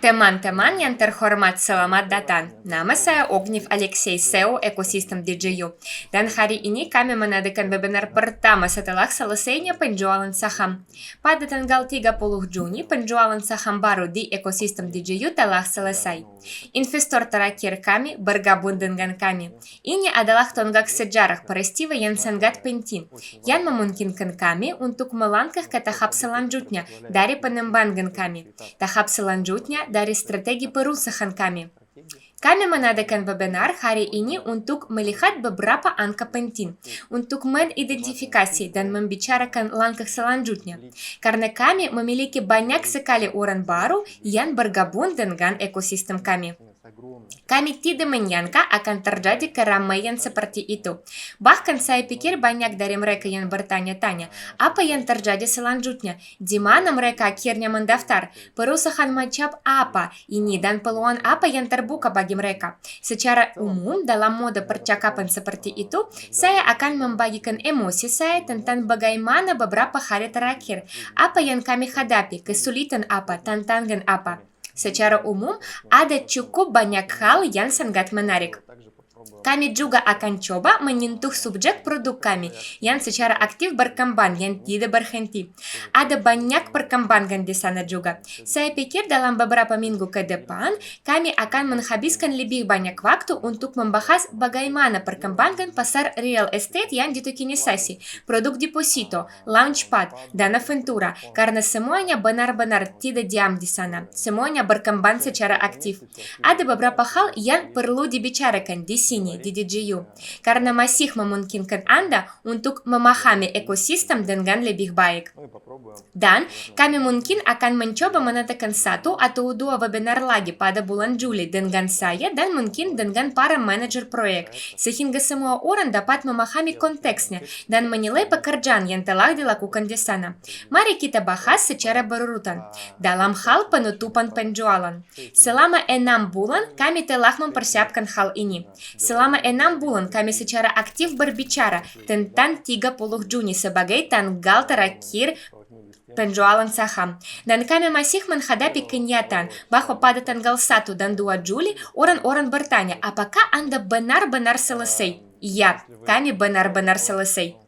Teman-teman yang terhormat, selamat datang. Nama saya Ogniv Alexei, SEO Ekosistem DJU. Dan hari ini kami mengadakan webinar pertama setelah selesainya penjualan saham. Pada tanggal 30 Juni, penjualan saham baru di Ekosistem DJU telah selesai. Investor terakhir kami bergabung dengan kami. Ini adalah tonggak sejarah peristiwa yang sangat penting, yang memungkinkan kami untuk melangkah ke tahap selanjutnya dari pengembangan kami. Tahap selanjutnya dari strategi perusahaan kami. Kami mengadakan webinar hari ini untuk melihat beberapa angka penting, untuk mengidentifikasi dan membicarakan langkah selanjutnya. Karena kami memiliki banyak sekali orang baru yang bergabung dengan ekosistem kami. Kami tidak menyangka akan terjadi keramaian seperti itu. Bahkan saya pikir banyak dari mereka yang bertanya-tanya, apa yang terjadi selanjutnya? Di mana mereka akhirnya mendaftar? Perusahaan macam apa ini dan peluang apa yang terbuka bagi mereka? Secara umum, dalam mode percakapan seperti itu, saya akan membagikan emosi saya tentang bagaimana beberapa hari terakhir, apa yang kami hadapi, kesulitan apa, tantangan apa. Secara umum, ada cukup banyak hal yang sangat menarik. Kami juga akan coba menyentuh subjek produk kami yang secara aktif berkembang, yang tidak berhenti. Ada banyak perkembangan di sana juga. Saya pikir dalam beberapa minggu ke depan, kami akan menghabiskan lebih banyak waktu untuk membahas bagaimana perkembangan pasar real estate yang ditokenisasi, produk deposito, launchpad, dana ventura, karena semuanya benar-benar tidak diam di sana. Semuanya berkembang secara aktif. Ada beberapa hal yang perlu dibicarakan di sini di DJU, karena masih memungkinkan Anda untuk memahami ekosistem dengan lebih baik. Dan kami mungkin akan mencoba menandakan satu atau dua webinar lagi pada bulan Juli dengan saya dan mungkin dengan para manajer proyek, sehingga semua orang dapat memahami konteksnya dan menilai pekerjaan yang telah dilakukan di sana. Mari kita bahas secara berurutan. Dalam hal penutupan penjualan, selama 6 bulan kami telah mempersiapkan hal ini. Selama 6 bulan kami secara aktif berbicara tentang 30 Juni sebagai tanggal terakhir penjualan saham. Dan kami masih menghadapi kenyataan bahwa pada tanggal 1 dan 2 Juli orang-orang bertanya, apakah Anda benar-benar selesai? Ya, kami benar-benar selesai.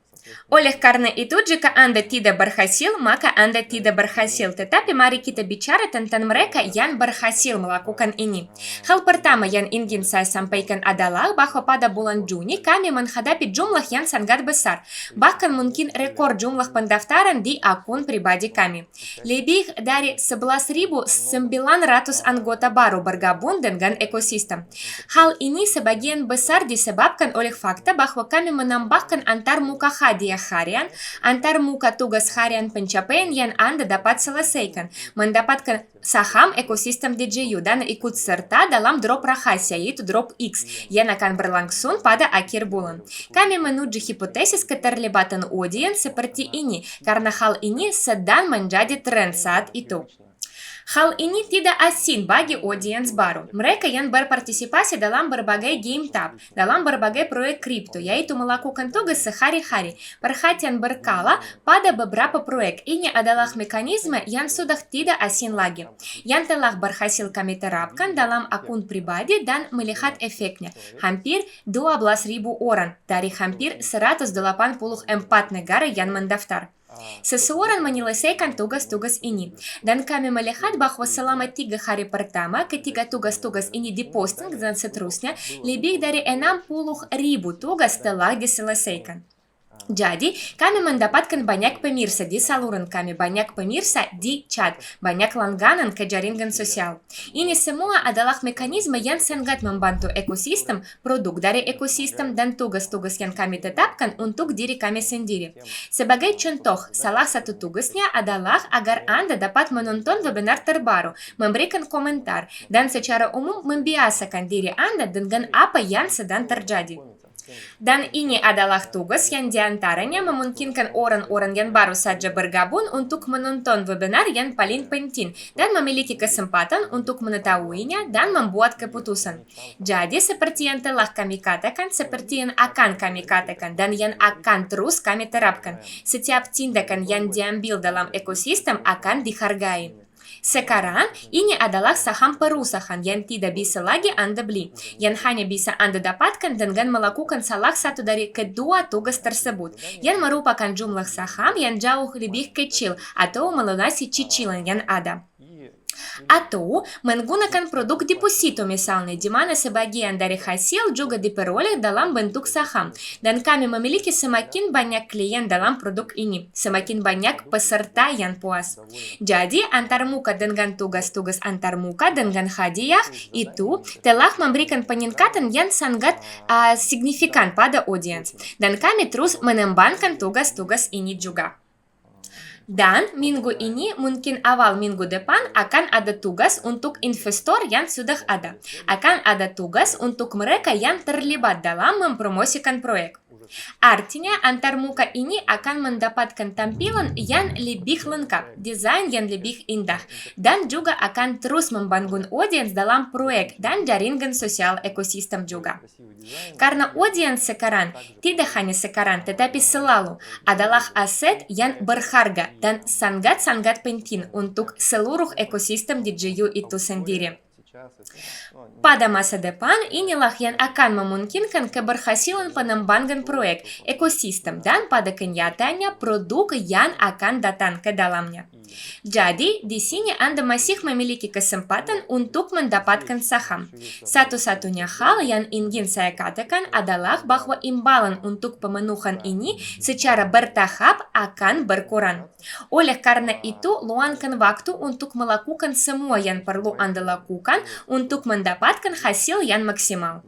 Oleh karena itu, jika Anda tidak berhasil, maka Anda tidak berhasil. Tetapi mari kita bicara tentang mereka yang berhasil melakukan ini. Hal pertama yang ingin saya sampaikan adalah bahwa pada bulan Juni kami menghadapi jumlah yang sangat besar. Bahkan mungkin rekor jumlah pendaftaran di akun pribadi kami. Lebih dari 11.900 anggota baru bergabung dengan ekosistem. Hal ini sebagian besar disebabkan oleh fakta bahwa kami menambahkan antar muka hadiah harian, antar muka tugas harian pencapaian yang Anda dapat selesaikan, mendapatkan saham ekosistem DJU dan ikut serta dalam drop rahasia, yaitu drop X, yang akan berlangsung pada akhir bulan. Kami menuju hipotesis keterlibatan audiens seperti ini, karena hal ini sedang menjadi tren saat itu. Hal ini tidak asing bagi audiens baru. Mereka yang berpartisipasi dalam berbagai game tab, dalam berbagai proyek kripto, yaitu melakukan tugas sehari-hari, perhatian berkala pada beberapa proyek. Ini adalah mekanisme yang sudah tidak asing lagi, yang telah berhasil kami terapkan dalam akun pribadi dan melihat efeknya. Hampir 12.000 orang dari hampir 184 negara yang mendaftar. Seseorang menyelesaikan tugas-tugas ini, dan kami melihat bahwa selama 3 hari pertama ketika tugas-tugas ini diposting dan seterusnya, lebih dari 60.000 tugas telah diselesaikan. Jadi, kami mendapatkan banyak pemirsa di saluran kami, banyak pemirsa di chat, banyak langganan ke jaringan sosial. Ini semua adalah mekanisme yang sangat membantu ekosistem, produk dari ekosistem, dan tugas-tugas yang kami tetapkan untuk diri kami sendiri. Sebagai contoh, salah satu tugasnya adalah agar Anda dapat menonton webinar terbaru, memberikan komentar, dan secara umum membiasakan diri Anda dengan apa yang sedang terjadi. Dan ini adalah tugas yang diantaranya memungkinkan orang-orang yang baru saja bergabung untuk menonton webinar yang paling penting dan memiliki kesempatan untuk mengetahuinya dan membuat keputusan. Jadi seperti yang telah kami katakan, seperti yang akan kami katakan, dan yang akan terus kami terapkan, setiap tindakan yang diambil dalam ekosistem akan dihargai. Sekarang ini adalah saham perusahaan yang tidak bisa lagi Anda beli, yang hanya bisa Anda dapatkan dengan melakukan salah satu dari kedua tugas tersebut, yang merupakan jumlah saham yang jauh lebih kecil atau melunasi cicilan yang ada. Atau menggunakan produk deposito misalnya, di mana sebagian dari hasil juga diperoleh dalam bentuk saham. Dan kami memiliki semakin banyak klien dalam produk ini, semakin banyak peserta yang puas. Jadi antarmuka dengan tugas-tugas antarmuka dengan hadiah itu telah memberikan peningkatan yang sangat signifikan pada audiens. Dan kami terus mengembangkan tugas-tugas ini juga. Dan minggu ini mungkin awal minggu depan akan ada tugas untuk investor yang sudah ada. Akan ada tugas untuk mereka yang terlibat dalam mempromosikan proyek. Artinya antarmuka ini akan mendapatkan tampilan yang lebih lengkap, desain yang lebih indah, dan juga akan terus membangun audiens dalam proyek dan jaringan sosial ekosistem juga. Karena audiens sekarang, tidak hanya sekarang tetapi selalu, adalah aset yang berharga dan sangat-sangat penting untuk seluruh ekosistem DJU itu sendiri. Pada masa depan, inilah yang akan memungkinkan keberhasilan pengembangan proyek, ekosistem, dan pada kenyataannya produk yang akan datang ke dalamnya. Jadi, di sini Anda masih memiliki kesempatan untuk mendapatkan saham. Satu-satunya hal yang ingin saya katakan adalah bahwa imbalan untuk pemenuhan ini secara bertahap akan berkurang. Oleh karena itu, luangkan waktu untuk melakukan semua yang perlu Anda lakukan untuk mendapatkan hasil yang maksimal.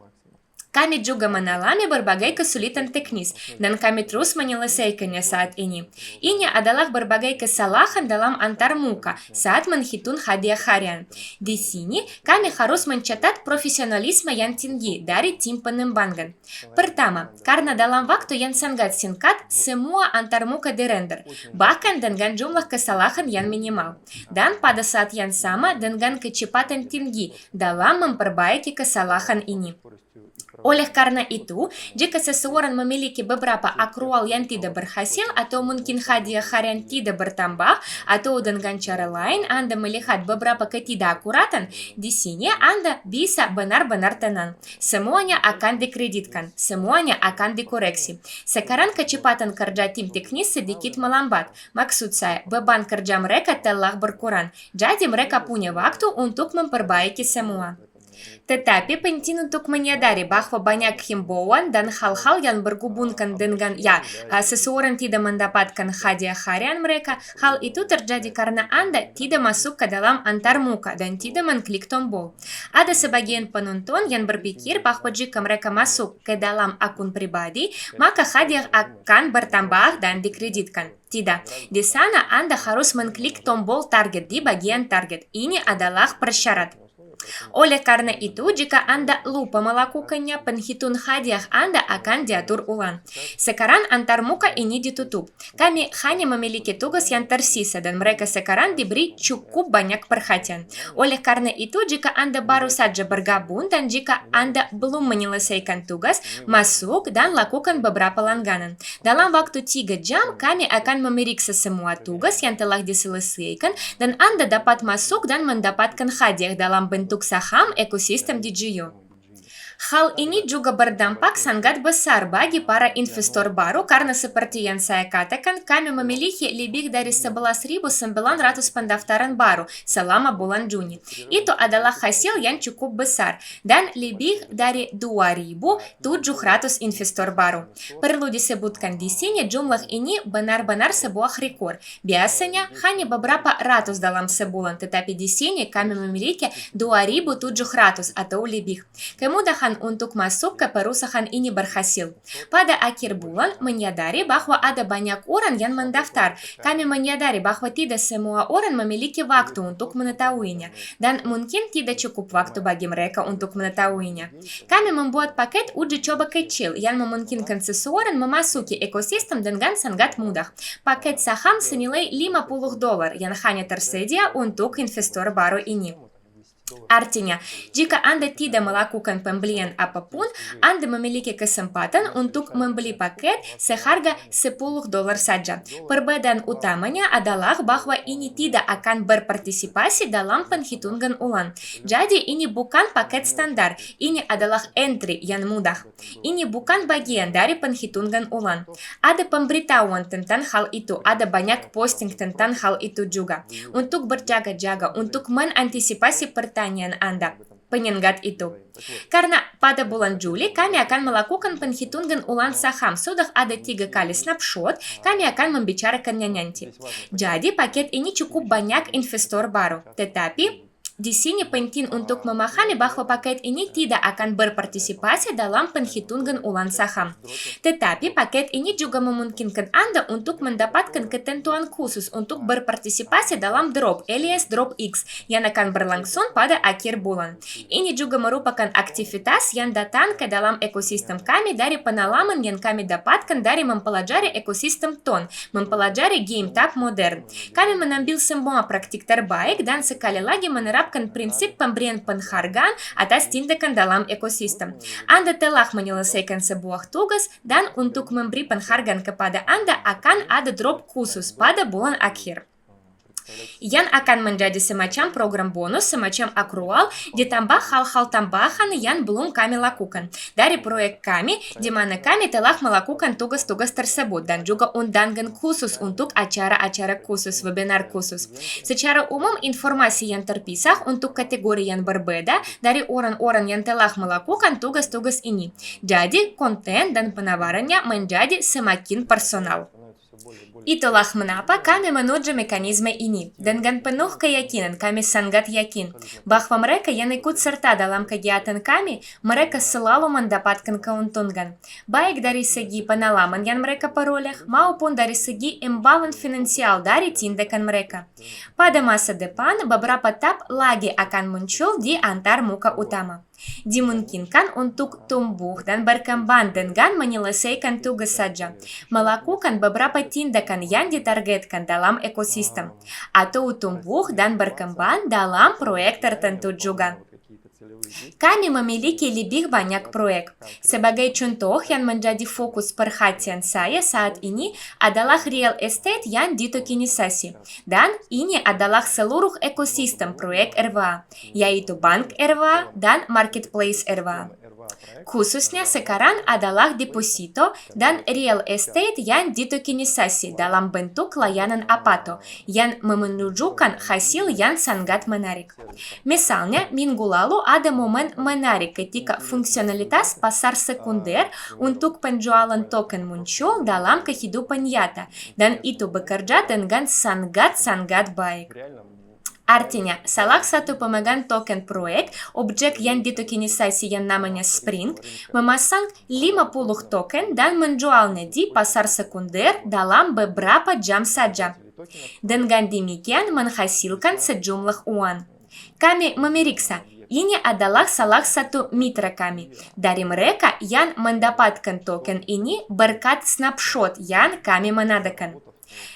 Kami juga mengalami berbagai kesulitan teknis, dan kami terus menyelesaikannya saat ini. Ini adalah berbagai kesalahan dalam antarmuka saat menghitung hadiah harian. Di sini, kami harus mencatat profesionalisme yang tinggi dari tim pengembangan. Pertama, karena dalam waktu yang sangat singkat, semua antarmuka dirender, bahkan dengan jumlah kesalahan yang minimal. Dan pada saat yang sama dengan kecepatan tinggi dalam memperbaiki kesalahan ini. Oleh karena itu, jika seseorang memiliki beberapa akrual yang tidak berhasil atau mungkin hadiah harian tidak bertambah, atau dengan cara lain Anda melihat beberapa ketidakakuratan, di sini Anda bisa benar-benar tenang. Semuanya akan dikreditkan, semuanya akan dikoreksi. Sekarang kecepatan kerja tim teknis sedikit melambat. Maksud saya, beban kerja mereka telah berkurang, jadi mereka punya waktu untuk memperbaiki semua. Tetapi penting untuk menyadari bahwa banyak himbauan dan hal-hal yang berhubungan dengan seseorang tidak mendapatkan hadiah harian mereka. Hal itu terjadi karena Anda tidak masuk ke dalam antarmuka dan tidak mengklik tombol. Ada sebagian penonton yang berpikir bahwa jika mereka masuk ke dalam akun pribadi, maka hadiah akan bertambah dan dikreditkan. Tidak, di sana Anda harus mengklik tombol target di bagian target. Ini adalah persyarat. Oleh karena itu, jika Anda lupa melakukannya, penghitung hadiah Anda akan diatur ulang. Sekarang antarmuka ini ditutup. Kami hanya memiliki tugas yang tersisa dan mereka sekarang diberi cukup banyak perhatian. Oleh karena itu, jika Anda baru saja bergabung dan jika Anda belum menyelesaikan tugas, masuk dan lakukan beberapa langganan. Dalam waktu 3 jam, kami akan memeriksa semua tugas yang telah diselesaikan dan Anda dapat masuk dan mendapatkan hadiah dalam bentuk saham ekosistem DJU. Hal ini juga berdampak sangat besar bagi para investor baru karena seperti yang saya katakan, kami memiliki lebih dari 11.900 pendaftaran baru selama bulan Juni. Itu adalah hasil yang cukup besar dan lebih dari 2.700 investor baru. Perlu disebutkan di sini jumlah ini benar-benar sebuah rekor. Biasanya hanya beberapa ratus dalam sebulan, tetapi di sini kami memiliki 2.700 atau lebih. Kemudahan untuk masuk ke perusahaan ini berhasil. Pada akhir bulan, menyadari bahwa ada banyak orang yang mendaftar. Kami menyadari bahwa tidak semua orang memiliki waktu untuk mengetahuinya, dan mungkin tidak cukup waktu bagi mereka untuk mengetahuinya. Kami membuat paket uji coba kecil yang memungkinkan seseorang memasuki ekosistem dengan sangat mudah. Paket saham senilai $50 yang hanya tersedia untuk investor baru ini. Artinya, jika Anda tidak melakukan pembelian apapun, Anda memiliki kesempatan untuk membeli paket seharga $10 saja. Perbedaan utamanya adalah bahwa ini tidak akan berpartisipasi dalam penghitungan ulang. Jadi, ini bukan paket standar, ini adalah entry yang mudah. Ini bukan bagian dari penghitungan ulang. Ada pemberitahuan tentang hal itu, ada banyak posting tentang hal itu juga. Untuk berjaga-jaga, untuk mengantisipasi pertanyaan Anda, penyengat itu. Karena pada bulan Juli kami akan melakukan penghitungan ulang saham. Sudah ada 3 kali snapshot, kami akan membicarakannya nanti. Jadi paket ini cukup banyak investor baru. Tetapi di sini penting untuk memahami bahwa paket ini tidak akan berpartisipasi dalam penghitungan ulang saham. Tetapi paket ini juga memungkinkan Anda untuk mendapatkan ketentuan khusus untuk berpartisipasi dalam drop alias drop X yang akan berlangsung pada akhir bulan. Ini juga merupakan aktivitas yang datang ke dalam ekosistem kami dari pengalaman yang kami dapatkan dari mempelajari ekosistem TON, mempelajari GameTap modern. Kami mengambil semua praktik terbaik dan sekali lagi menerapkan prinsip pemberian penghargaan atas tindakan dalam ekosistem. Anda telah menyelesaikan sebuah tugas dan untuk memberi penghargaan kepada Anda akan ada drop khusus pada bulan akhir. Yang akan menjadi semacam program bonus, semacam akrual, ditambah hal-hal tambahan yang belum kami lakukan dari proyek kami, di mana kami telah melakukan tugas-tugas tersebut dan juga undangan khusus untuk acara-acara khusus, webinar khusus. Secara umum, informasi yang terpisah untuk kategori yang berbeda dari orang-orang yang telah melakukan tugas-tugas ini. Jadi, konten dan penawarannya menjadi semakin personal. Itulah mengapa kami menuju mekanisme ini. Dengan penuh keyakinan kami sangat yakin bahwa mereka yang ikut serta dalam kegiatan kami, mereka selalu mendapatkan keuntungan, baik dari segi pengalaman yang mereka peroleh maupun dari segi imbalan finansial dari tindakan mereka. Pada masa depan, beberapa tab lagi akan muncul di antar muka utama. Dimungkinkan untuk tumbuh dan berkembang dengan menyelesaikan tugas saja, melakukan beberapa tindakan yang ditargetkan dalam ekosistem, atau tumbuh dan berkembang dalam proyek tertentu juga. Kami memiliki lebih banyak proyek. Sebagai contoh yang menjadi fokus perhatian saya saat ini adalah real estate yang ditokenisasi. Dan ini adalah seluruh ekosistem proyek RWA, yaitu bank RWA dan marketplace RWA. Khususnya sekarang adalah deposito dan real estate yang ditokenisasi dalam bentuk layanan Apato yang menunjukkan hasil yang sangat menarik. Misalnya, minggu lalu ada momen menarik ketika fungsionalitas pasar sekunder untuk penjualan token muncul dalam kehidupan nyata, dan itu bekerja dengan sangat-sangat baik. Artinya, salah satu pemegang token proyek, objek yang ditokenisasi yang namanya Spring, memasang 50 token dan menjualnya di pasar sekunder dalam beberapa jam saja. Dengan demikian menghasilkan sejumlah uang. Kami memeriksa, ini adalah salah satu mitra kami. Dari mereka yang mendapatkan token ini berkat snapshot yang kami mengadakan.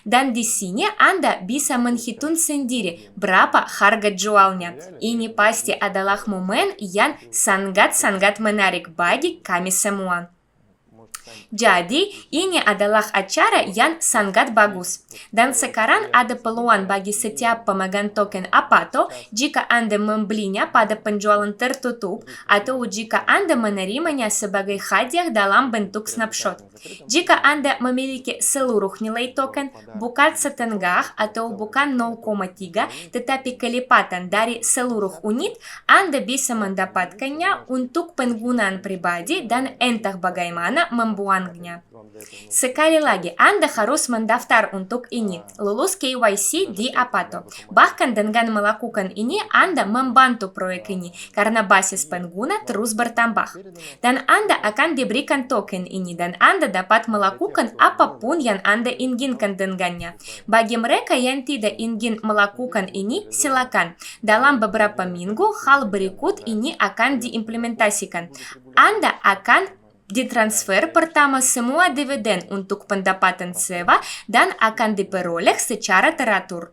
Dan di sini Anda bisa menghitung sendiri berapa harga jualnya. Ini pasti adalah momen yang sangat-sangat menarik bagi kami semua. Jadi, ini adalah acara yang sangat bagus. Dan sekarang ada peluang bagi setiap pemegang token Apato jika Anda membelinya pada penjualan tertutup atau jika Anda menerimanya sebagai hadiah dalam bentuk snapshot. Jika Anda memiliki seluruh nilai token, bukan setengah atau bukan 0,3, tetapi kelipatan dari seluruh unit, Anda bisa mendapatkannya untuk penggunaan pribadi dan entah bagaimana membuangnya. Sekali lagi, Anda harus mendaftar untuk ini, lulus KYC di Apato. Bahkan dengan melakukan ini, Anda membantu proyek ini karena basis pengguna terus bertambah. Dan Anda akan diberikan token ini dan Anda dapat melakukan apapun yang Anda inginkan dengannya. Bagi mereka yang tidak ingin melakukan ini, silakan. Dalam beberapa minggu, hal berikut ini akan diimplementasikan. Anda akan ditransfer pertama semua dividen untuk pendapatan sewa dan akan diperoleh secara teratur.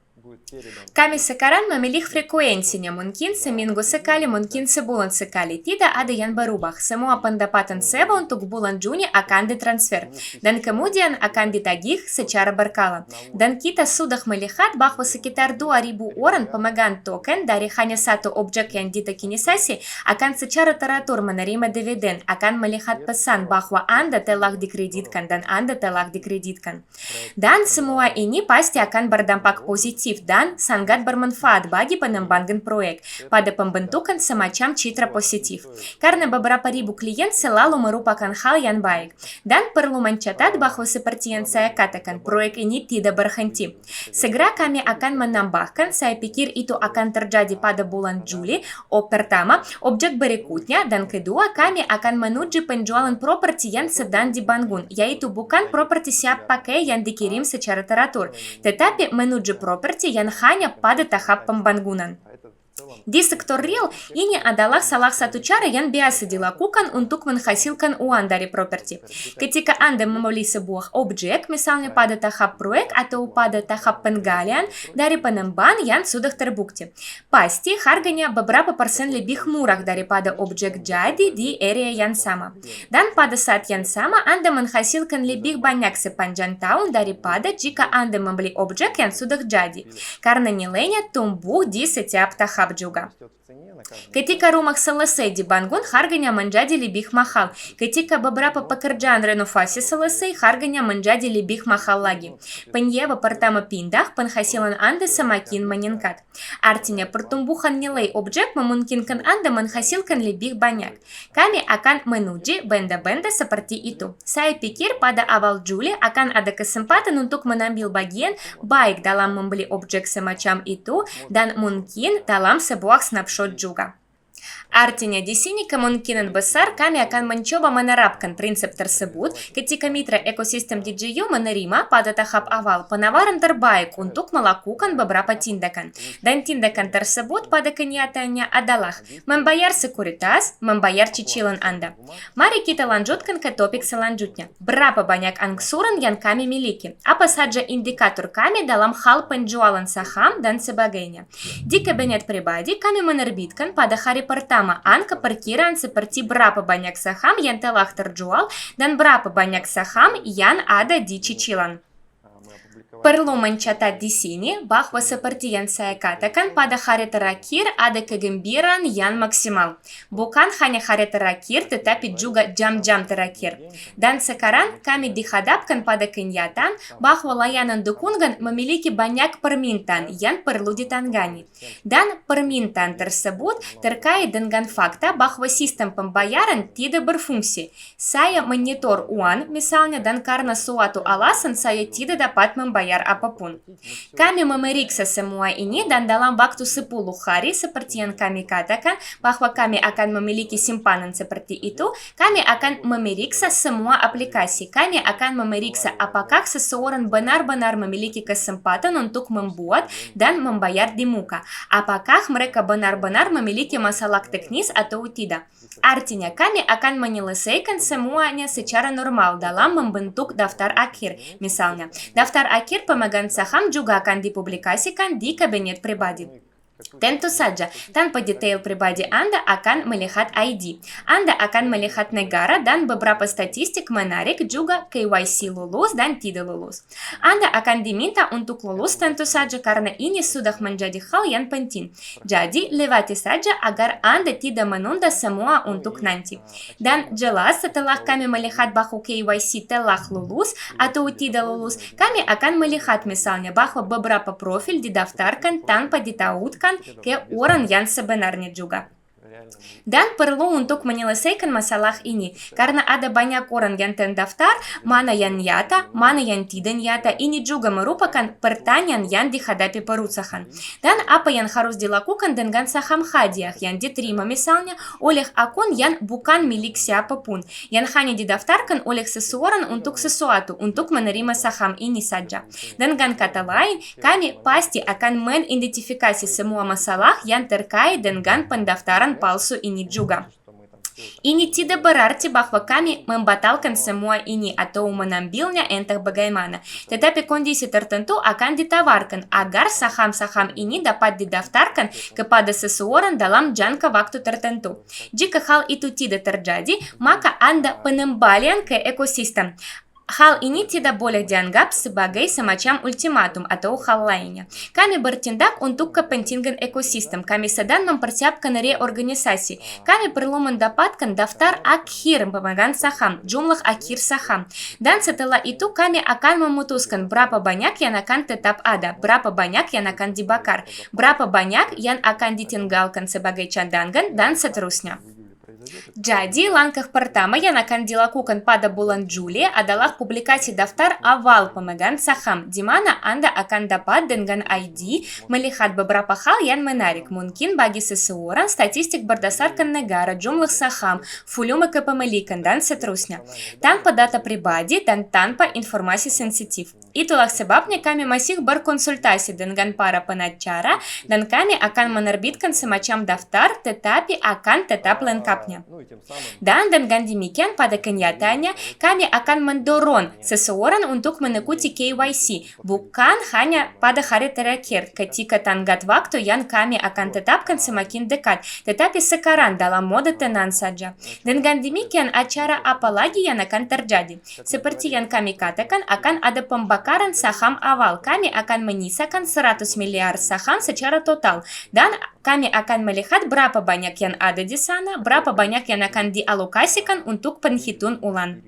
Kami sekarang memilih frekuensinya, mungkin seminggu sekali, mungkin sebulan sekali. Tidak ada yang berubah. Semua pendapatan SEBA untuk bulan Juni akan ditransfer dan kemudian akan ditagih secara berkala. Dan kita sudah melihat bahwa sekitar 2.000 orang pemegang token dari hanya satu objek yang ditokenisasi akan secara teratur menerima dividen, akan melihat pesan bahwa Anda telah dikreditkan dan Anda telah dikreditkan. Dan semua ini pasti akan berdampak positif dan sangat bermanfaat bagi pengembangan proyek pada pembentukan semacam citra positif. Karena beberapa ribu klien selalu merupakan hal yang baik. Dan perlu mencatat bahwa seperti yang saya katakan, proyek ini tidak berhenti. Segera kami akan menambahkan, saya pikir itu akan terjadi pada bulan Juli, pertama, objek berikutnya, dan kedua, kami akan menuju penjualan properti yang sedang dibangun, yaitu bukan properti siap pakai yang dikirim secara teratur, tetapi menuju properti yang hanya pada tahap pembangunan. Di sektor real, ini adalah salah satu cara yang biasa dilakukan untuk menghasilkan uang dari properti. Ketika Anda membeli sebuah objek, misalnya pada tahap proyek atau pada tahap penggalian dari pengembang yang sudah terbukti, pasti harganya beberapa persen lebih murah daripada objek jadi di area yang sama. Dan pada saat yang sama, Anda menghasilkan lebih banyak sepanjang tahun daripada jika Anda membeli objek yang sudah jadi, karena nilainya tumbuh di setiap tahap juga. Ketika rumah selesai dibangun, harganya menjadi lebih mahal. Ketika beberapa pekerjaan renovasi selesai, harganya menjadi lebih mahal lagi. Penyewa pertama pindah, penghasilan Anda semakin meningkat. Artinya, pertumbuhan nilai objek memungkinkan Anda menghasilkan lebih banyak. Kami akan menuju benda-benda seperti itu. Saya pikir pada awal Juli akan ada kesempatan untuk mengambil bagian baik dalam membeli objek semacam itu dan mungkin dalam sebuah snapshot juga. Artinya di sini kemungkinan besar kami akan mencoba menerapkan prinsip tersebut ketika mitra ekosistem DJU menerima pada tahap awal penawaran terbaik untuk melakukan beberapa tindakan. Dan tindakan tersebut pada kenyataannya adalah membayar sekuritas, membayar cicilan Anda. Mari kita lanjutkan ke topik selanjutnya. Berapa banyak angsuran yang kami miliki? Apa saja indikator kami dalam hal penjualan saham dan sebagainya? Di kabinet pribadi kami menerbitkan pada hari pertama angka perkiraan seperti berapa banyak saham yang telah terjual dan berapa banyak saham yang ada di cicilan. Perlu mencatat di sini bahwa seperti yang saya katakan, pada hari terakhir ada kegembiraan yang maksimal. Bukan hanya hari terakhir, tetapi juga jam-jam terakhir. Dan sekarang kami dihadapkan pada kenyataan bahwa layanan dukungan memiliki banyak permintaan yang perlu ditangani. Dan permintaan tersebut terkait dengan fakta bahwa sistem pembayaran tidak berfungsi. Saya menyetor uang misalnya dan karena suatu alasan saya tidak dapat membayar apapun. Kami memeriksa semua ini dan dalam waktu 10 hari seperti yang kami katakan bahwa kami akan memiliki simpanan seperti itu, kami akan memeriksa semua aplikasi. Kami akan memeriksa apakah seseorang benar-benar memiliki kesempatan untuk membuat dan membayar di muka. Apakah mereka benar-benar memiliki masalah teknis atau tidak. Artinya kami akan menyelesaikan semuanya secara normal dalam membentuk daftar akhir. Misalnya, daftar akhir pemegang saham juga akan dipublikasikan di kabinet pribadi. Tentu saja, tanpa detail pribadi Anda akan melihat ID. Anda akan melihat negara dan beberapa statistik menarik juga KYC lulus dan tidak lulus. Anda akan diminta untuk lulus tentu saja karena ini sudah menjadi hal yang penting. Jadi, lewati saja agar Anda tidak menunda semua untuk nanti. Dan jelas setelah kami melihat bahwa KYC telah lulus atau tidak lulus, kami akan melihat misalnya bahwa beberapa profil didaftarkan tanpa ditautkan ke orang yang sebenarnya juga. Dan perlu untuk menyelesaikan masalah ini, karena ada banyak orang yang terdaftar, mana yang nyata, mana yang tidak nyata. Ini juga merupakan pertanyaan yang dihadapi perusahaan. Dan apa yang harus dilakukan dengan saham hadiah yang diterima misalnya oleh akun yang bukan milik siapapun, yang hanya didaftarkan oleh seseorang untuk sesuatu, untuk menerima saham ini saja. Dengan kata lain, kami pasti akan mengidentifikasi semua masalah yang terkait dengan pendaftaran palsu ini juga. Ini tidak berarti bahwa kami membatalkan semua ini atau menambilnya entah bagaimana, tetapi kondisi tertentu akan ditawarkan agar saham-saham ini dapat didaftarkan kepada seseorang dalam jangka waktu tertentu. Jika hal itu tidak terjadi, maka Anda pengembalian ke ekosistem. Hal ini tidak boleh dianggap sebagai semacam ultimatum atau hal lainnya. Kami bertindak untuk kepentingan ekosistem. Kami sedang mempersiapkan reorganisasi. Kami perlu mendapatkan daftar akhir pemegang saham, jumlah akhir saham. Dan setelah itu kami akan memutuskan berapa banyak yang akan tetap ada, berapa banyak yang akan dibakar, berapa banyak yang akan ditinggalkan sebagai cadangan, dan seterusnya. Jadi, langkah pertama yang akan dilakukan pada bulan Juli adalah publikasi daftar awal pemegang saham, di mana Anda akan dapat dengan ID melihat beberapa hal yang menarik. Mungkin bagi seseorang statistik berdasarkan negara, jumlah saham, volume kepemilikan, dan seterusnya, tanpa data pribadi dan tanpa informasi sensitif. Itulah sebabnya kami masih berkonsultasi dengan para pengacara dan kami akan menerbitkan semacam daftar, tetapi akan tetap lengkapnya. Dan dengan demikian pada kenyataannya kami akan mendorong seseorang untuk mengikuti KYC bukan hanya pada hari terakhir ketika tenggat waktu yang kami akan tetapkan semakin dekat, tetapi sekarang dalam mode tenang saja. Dengan demikian acara apa lagi yang akan terjadi? Seperti yang kami katakan, akan ada pembakaran saham awal. Kami akan menyisakan 100 miliar saham secara total dan kami akan melihat berapa banyak yang ada di sana, berapa banyak yang akan dialokasikan untuk penghitungan ulang.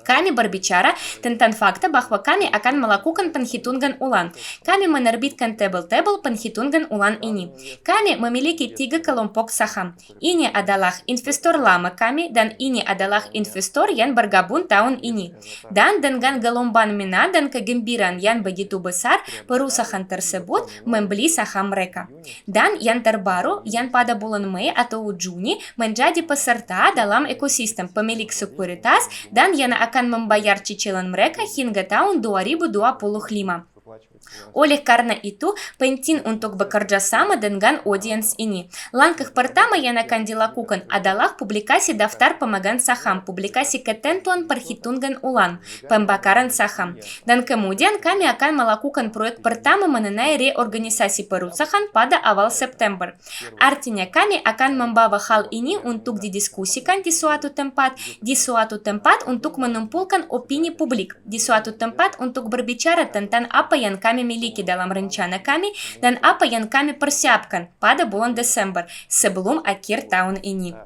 Kami berbicara tentang fakta bahwa kami akan melakukan penghitungan ulang. Kami menerbitkan tabel-tabel penghitungan ulang ini. Kami memiliki 3 kelompok saham. Ini adalah investor lama kami dan ini adalah investor yang bergabung tahun ini. Dan dengan gelombang minat dan kegembiraan yang begitu besar, perusahaan tersebut membeli saham mereka. Dan yang terbaru, yang pada bulan Mei atau Juni menjadi peserta dalam ekosistem pemilik sekuritas dan yang akan membayar cicilan mereka hingga tahun 2025. Oleh karena itu, penting untuk bekerja sama dengan audiens ini. Langkah pertama yang akan dilakukan adalah publikasi daftar pemegang saham, publikasi ketentuan perhitungan ulang, pembakaran saham. Dan kemudian kami akan melakukan proyek pertama mengenai reorganisasi perusahaan pada awal September. Artinya kami akan membawa hal ini untuk didiskusikan di suatu tempat untuk mengumpulkan opini publik, di suatu tempat untuk berbicara tentang apa yang kami miliki dalam rencana kami dan apa yang kami persiapkan pada bulan Desember sebelum akhir tahun ini.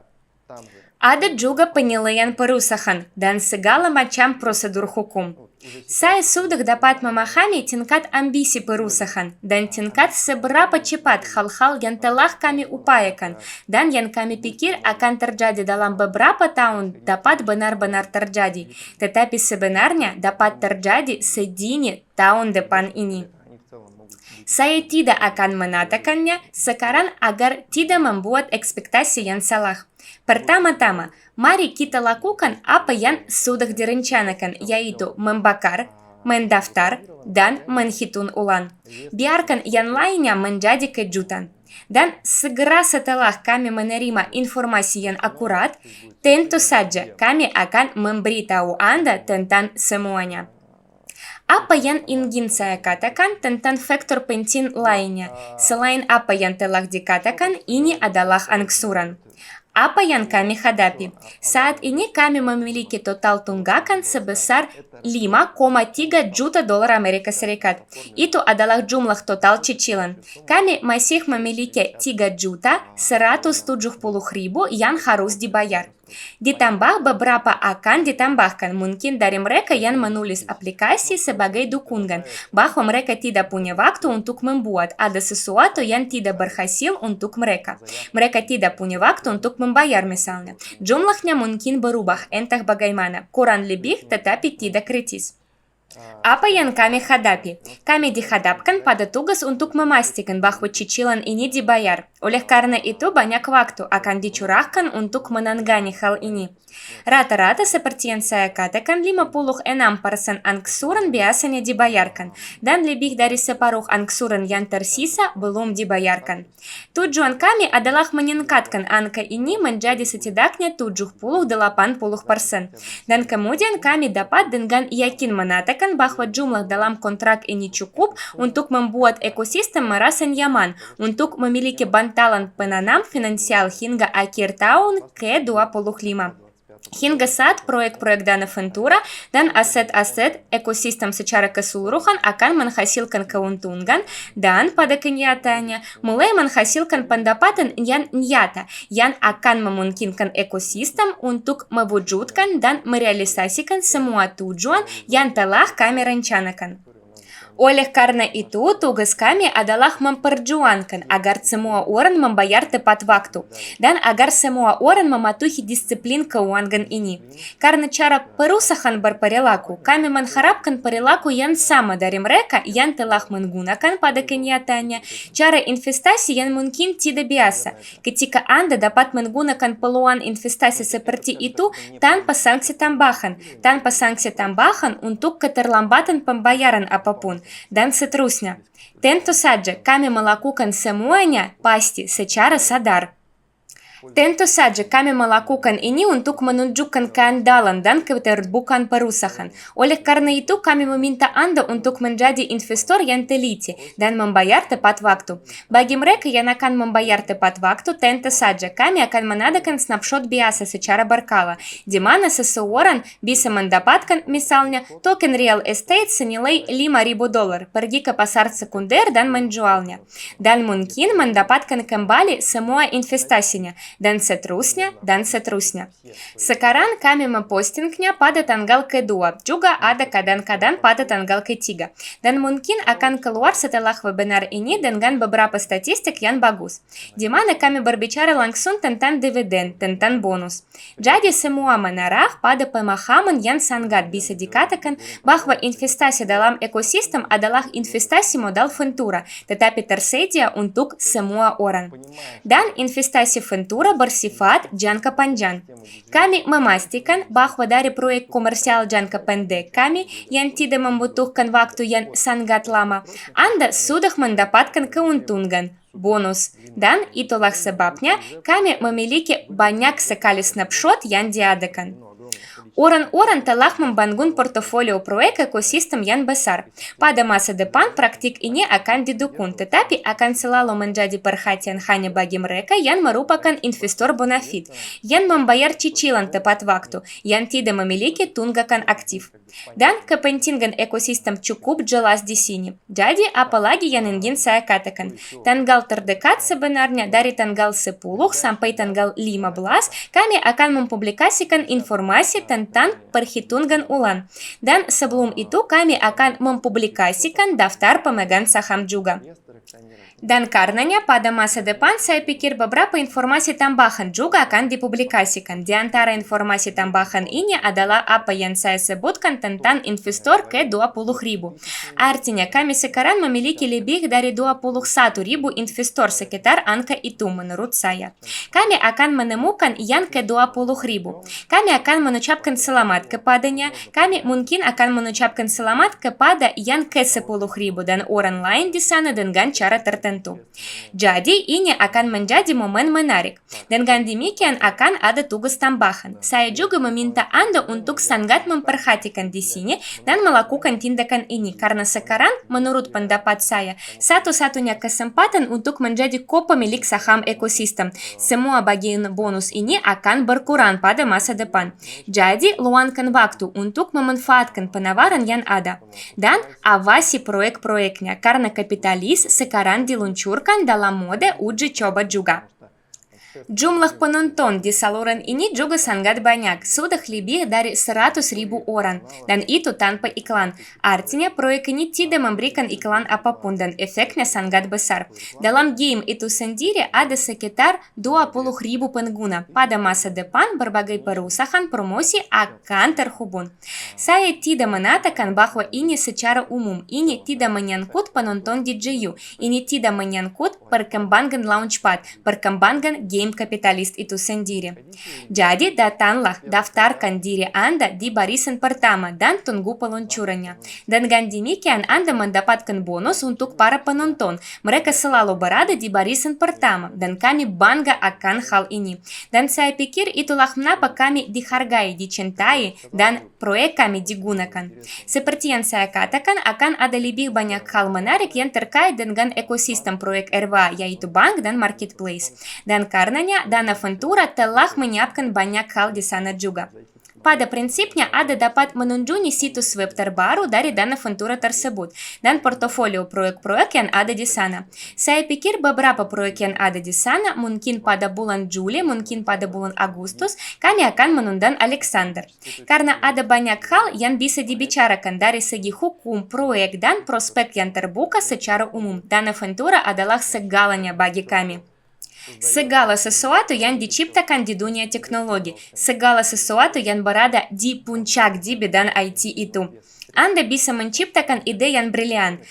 Ada juga penilaian perusahaan dan segala macam prosedur hukum. Saya sudah dapat memahami tingkat ambisi perusahaan dan tingkat seberapa cepat hal-hal yang telah kami upayakan dan yang kami pikir akan terjadi dalam beberapa tahun dapat benar-benar terjadi, tetapi sebenarnya dapat terjadi sedini tahun depan ini. Saya tidak akan menatakannya sekarang agar tidak membuat ekspektasi yang salah. Pertama-tama, mari kita lakukan apa yang sudah direncanakan, yaitu membakar, mendaftar, dan menghitung ulang. Biarkan yang lainnya menjadi kejutan. Dan segera setelah kami menerima informasi yang akurat, tentu saja kami akan memberitahu Anda tentang semuanya. Apa yang ingin saya katakan tentang faktor penting lainnya, selain apa yang telah dikatakan, ini adalah angsuran. Apa yang kami hadapi? Saat ini kami memiliki total tunggakan sebesar 5,3 juta dolar Amerika Serikat. Itu adalah jumlah total cicilan. Kami masih memiliki 3.170.000 yang harus dibayar. Ditambah beberapa akan ditambahkan, mungkin dari mereka yang menulis aplikasi sebagai dukungan, bahwa mereka tidak punya waktu untuk membuat ada sesuatu yang tidak berhasil untuk mereka. Mereka tidak punya waktu untuk membayar misalnya. Jumlahnya mungkin berubah, entah bagaimana, kurang lebih tetapi tidak kritis. Apa yang kami hadapi? Kami dihadapkan pada tugas untuk memastikan bahwa cicilan ini dibayar. Oleh karena itu, banyak waktu akan dicurahkan untuk menangani hal ini. Rata-rata seperti yang saya katakan, 56% angsuran biasanya dibayarkan, dan lebih dari separuh angsuran yang tersisa belum dibayarkan. Tujuan kami adalah meningkatkan angka ini menjadi setidaknya 70-80%, dan kemudian kami dapat dengan yakin mengatakan bahwa jumlah dalam kontrak ini cukup untuk membuat ekosistem merasa nyaman untuk memiliki bantalan penanam finansial hingga akhir tahun ke-25. Hingga saat proyek-proyek dana Ventura dan aset-aset ekosistem secara keseluruhan akan menghasilkan keuntungan dan pada kenyataannya mulai menghasilkan pendapatan yang nyata yang akan memungkinkan ekosistem untuk mewujudkan dan merealisasikan semua tujuan yang telah kami rencanakan. Oleh karena itu, tugas kami adalah memperjuangkan agar semua orang membayar tepat waktu dan agar semua orang mematuhi disiplin keuangan ini. Karena cara perusahaan berperilaku, kami mengharapkan perilaku yang sama dari mereka yang telah menggunakan pada kenyataannya cara investasi yang mungkin tidak biasa. Ketika Anda dapat menggunakan peluang investasi seperti itu tanpa sanksi tambahan untuk keterlambatan pembayaran apapun, dan seterusnya. Tentu saja kami melakukan semuanya pasti secara sadar. Tentu saja kami melakukan ini untuk menunjukkan keandalan dan keterbukaan perusahaan. Oleh karena itu, kami meminta Anda untuk menjadi investor yang teliti dan membayar tepat waktu. Bagi mereka yang akan membayar tepat waktu, tentu saja kami akan mengadakan snapshot biasa secara berkala, di mana seseorang bisa mendapatkan misalnya token real estate senilai $5.000, pergi ke pasar sekunder dan menjualnya, dan mungkin mendapatkan kembali semua investasinya, dan seterusnya. Sekarang kami mempostingnya pada tanggal kedua, juga ada kadang-kadang pada tanggal ketiga, dan mungkin akan keluar setelah webinar ini dengan beberapa statistik yang bagus, di mana kami berbicara langsung tentang dividen, tentang bonus. Jadi semua mengarah pada pemahaman yang sangat bisa dikatakan bahwa investasi dalam ekosistem adalah investasi modal Ventura, tetapi tersedia untuk semua orang. Dan investasi Ventura bersifat jangka panjang. Kami memastikan bahwa dari proyek komersial jangka pendek kami yang tidak membutuhkan waktu yang sangat lama, Anda sudah mendapatkan keuntungan, bonus, dan itulah sebabnya kami memiliki banyak sekali snapshot yang diadakan. Orang-orang telah membangun portofolio proyek ekosistem yang besar. Pada masa depan, praktik ini akan didukung, tetapi akan selalu menjadi perhatian hanya bagi mereka yang merupakan investor bonafide, yang membayar cicilan tepat waktu, yang tidak memiliki tunggakan aktif. Dan kepentingan ekosistem cukup jelas di sini. Jadi, apalagi yang ingin saya katakan, tanggal terdekat sebenarnya dari tanggal 10 sampai tanggal 15, kami akan mempublikasikan informasi tentang perhitungan ulang. Dan sebelum itu kami akan mempublikasikan daftar pemegang saham juga. Dan karenanya pada masa depan saya pikir beberapa informasi tambahan juga akan dipublikasikan. Di antara informasi tambahan ini adalah apa yang saya sebutkan tentang investor ke 20.000. Artinya kami sekarang memiliki lebih dari 21.000 investor, sekitar angka itu menurut saya. Kami akan menemukan yang ke 20.000. Kami akan mengucapkan selamat kepadanya. Kami mungkin akan mengucapkan selamat kepada yang ke 10.000 dan orang lain di sana dengan cara tertentu. Jadi ini akan menjadi momen menarik. Dengan demikian akan ada tugas tambahan. Saya juga meminta Anda untuk sangat memperhatikan di sini dan melakukan tindakan ini karena sekarang menurut pendapat saya satu-satunya kesempatan untuk menjadi kopemilik saham ekosistem. Semua bagian bonus ini akan berkurang pada masa depan. Jadi luangkan waktu untuk memanfaatkan penawaran yang ada dan awasi proyek-proyeknya karena kapitalis sekarang diluncurkan dalam mode uji coba juga. Jumlah penonton di saluran ini juga sangat banyak, sudah lebih dari 100.000 orang, dan itu tanpa iklan. Artinya proyek ini tidak memberikan iklan apapun dan efeknya sangat besar. Dalam game itu sendiri ada sekitar 20.000 pengguna. Pada masa depan, berbagai perusahaan promosi akan terhubung. Saya tidak mengatakan bahwa ini secara umum, ini tidak menyangkut penonton di GU, ini tidak menyangkut perkembangan Launchpad, perkembangan game kapitalis itu sendiri. Jadi datanglah, daftarkan diri Anda di barisan pertama dan tunggu peluncurannya. Dengan demikian Anda mendapatkan bonus untuk para penonton. Mereka selalu berada di barisan pertama dan kami bangga akan hal ini. Dan saya pikir itulah mengapa kami dihargai, dicintai dan proyek kami digunakan. Seperti yang saya katakan, akan ada lebih banyak hal menarik yang terkait dengan ekosistem proyek RWA, yaitu bank dan marketplace. Dan karenanya Dana Ventura telah menyiapkan banyak hal di sana juga. Pada prinsipnya Anda dapat mengunjungi situs web terbaru dari Dana Ventura tersebut dan portofolio proyek-proyek yang ada di sana. Saya pikir beberapa proyek yang ada di sana mungkin pada bulan Juli, mungkin pada bulan Agustus, kami akan mengundang Alexander. Karena ada banyak hal yang bisa dibicarakan dari segi hukum, proyek, dan prospek yang terbuka secara umum. Dana Ventura adalah segalanya bagi kami. Segala sesuatu yang diciptakan di dunia teknologi, segala sesuatu yang berada di puncak di bidang IT itu. Anda bisa menciptakan ide yang brilian,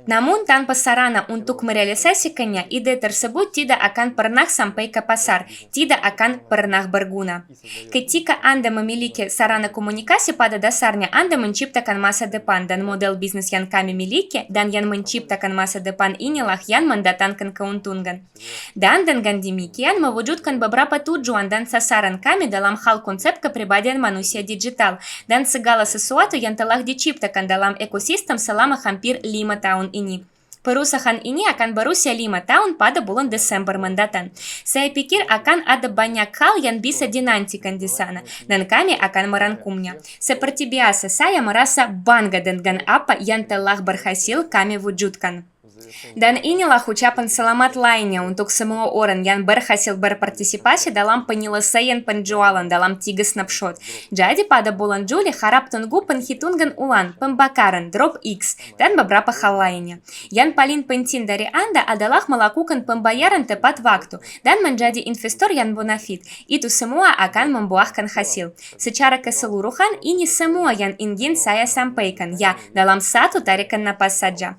namun tanpa sarana untuk merealisasikannya, ide tersebut tidak akan pernah sampai ke pasar, tidak akan pernah berguna. Ketika Anda memiliki sarana komunikasi, pada dasarnya Anda menciptakan masa depan, dan model bisnis yang kami miliki dan yang menciptakan masa depan inilah yang mendatangkan keuntungan. Dan dengan demikian mewujudkan beberapa tujuan dan sasaran kami dalam hal konsep kepribadian manusia digital dan segala sesuatu yang telah diciptakan dalam ekosistem selama hampir 5 tahun ini. Perusahaan ini akan berusia 5 tahun pada bulan Desember mendatang. Saya pikir akan ada banyak hal yang bisa dinantikan di sana, dan kami akan merangkumnya. Seperti biasa, saya merasa bangga dengan apa yang telah berhasil kami wujudkan. Dan inilah ucapan selamat lainnya untuk semua orang yang berhasil berpartisipasi dalam penyelesaian penjualan dalam 3 snapshot. Jadi pada bulan Juli harap tunggu penghitungan ulang, pembakaran, drop X, dan beberapa hal lainnya. Yang paling penting dari Anda adalah melakukan pembayaran tepat waktu dan menjadi investor yang bonafit. Itu semua akan membuahkan hasil. Secara keseluruhan, ini semua yang ingin saya sampaikan, ya, dalam satu tarikan napas saja.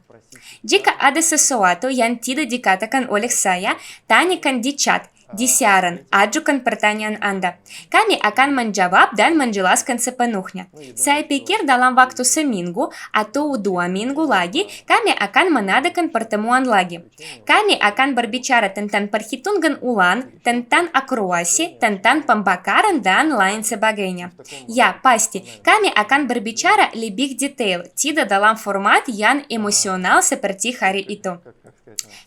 Jika ada sesuatu yang tidak dikatakan oleh saya, tanyakan di chat, di siaran, ajukan pertanyaan Anda. Kami akan menjawab dan menjelaskan sepenuhnya. Saya pikir dalam waktu seminggu atau 2 minggu lagi, kami akan mengadakan pertemuan lagi. Kami akan berbicara tentang perhitungan ulang, tentang akruasi, tentang pembakaran, dan lain sebagainya. Ya, pasti, kami akan berbicara lebih detail, tidak dalam format yang emosional seperti hari itu.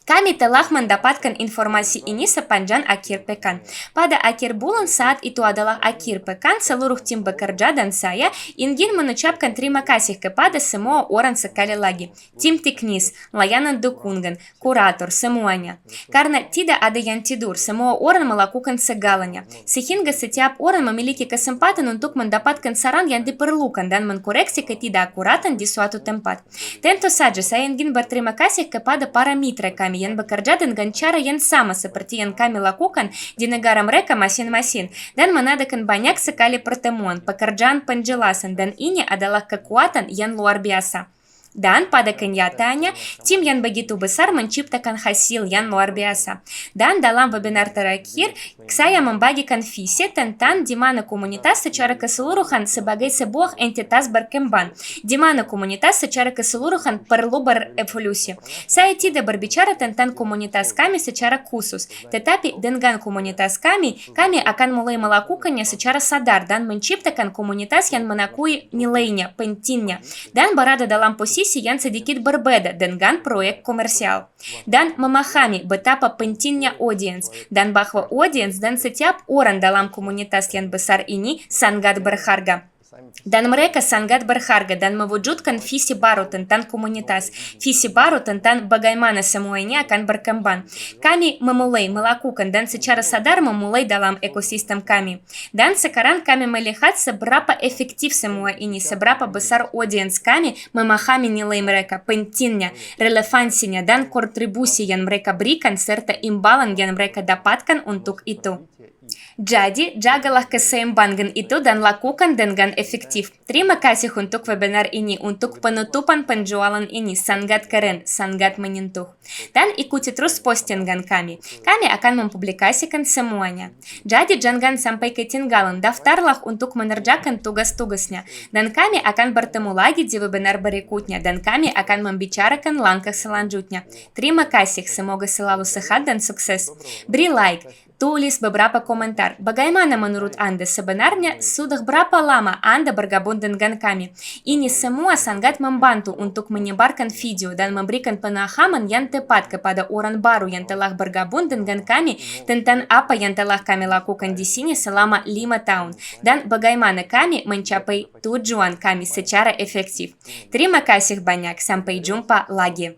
Kami telah mendapatkan informasi ini sepanjang akhir pekan. Pada akhir bulan, saat itu adalah akhir pekan, seluruh tim bekerja dan saya ingin mengucapkan terima kasih kepada semua orang sekali lagi. Tim teknis, layanan dukungan, kurator, semuanya. Karena tidak ada yang tidur, semua orang melakukan segalanya. Sehingga setiap orang memiliki kesempatan untuk mendapatkan saran yang diperlukan dan mengkoreksi ketidakakuratan di suatu tempat. Tentu saja saya ingin berterima kasih kepada para mitra kami yang bekerja dengan cara yang sama seperti yang kami lakukan di negara mereka masing-masing dan mengadakan banyak sekali pertemuan, pekerjaan penjelasan, dan ini adalah kekuatan yang luar biasa. Dan pada kenyataannya, tim yang begitu besar menciptakan hasil yang luar biasa. Dan dalam webinar terakhir, saya membagikan visi tentang di mana komunitas secara keseluruhan sebagai sebuah entitas berkembang, di mana komunitas secara keseluruhan perlu berevolusi. Saya tidak berbicara tentang komunitas kami secara khusus, tetapi dengan komunitas kami akan mulai melakukannya secara sadar dan menciptakan komunitas yang mengakui nilainya, pentingnya, dan berada dalam posisi yang sedikit berbeda dengan proyek komersial, dan memahami betapa pentingnya audiens, dan bahwa audiens dan setiap orang dalam komunitas yang besar ini sangat berharga. Dan mereka sangat berharga dan mewujudkan visi baru tentang komunitas. Visi baru tentang bagaimana semua ini akan berkembang. Kami memulai melakukan dan secara sadar memulai dalam ekosistem kami. Dan sekarang kami melihat seberapa efektif semua ini, seberapa besar audiens kami memahami nilai mereka, pentingnya, relevansinya, dan kontribusi yang mereka berikan serta imbalan yang mereka dapatkan untuk itu. Jadi, jagalah keseimbangan itu dan lakukan dengan efektif. Terima kasih untuk webinar ini, untuk penutupan penjualan ini. Sangat keren, sangat menyentuh. Dan ikuti terus postingan kami. Kami akan mempublikasikan semuanya. Jadi, jangan sampai ketinggalan. Daftarlah untuk mengerjakan tugas-tugasnya. Dan kami akan bertemu lagi di webinar berikutnya. Dan kami akan membicarakan langkah selanjutnya. Terima kasih. Semoga selalu sehat dan sukses. Beri like. Tulis beberapa komentar. Bagaimana menurut Anda sebenarnya sudah berapa lama Anda bergabung dengan kami? Ini semua sangat membantu untuk menyebarkan video dan memberikan pemahaman yang tepat kepada orang baru yang telah bergabung dengan kami tentang apa yang telah kami lakukan di sini selama 5 tahun dan bagaimana kami mencapai tujuan kami secara efektif. Terima kasih banyak. Sampai jumpa lagi.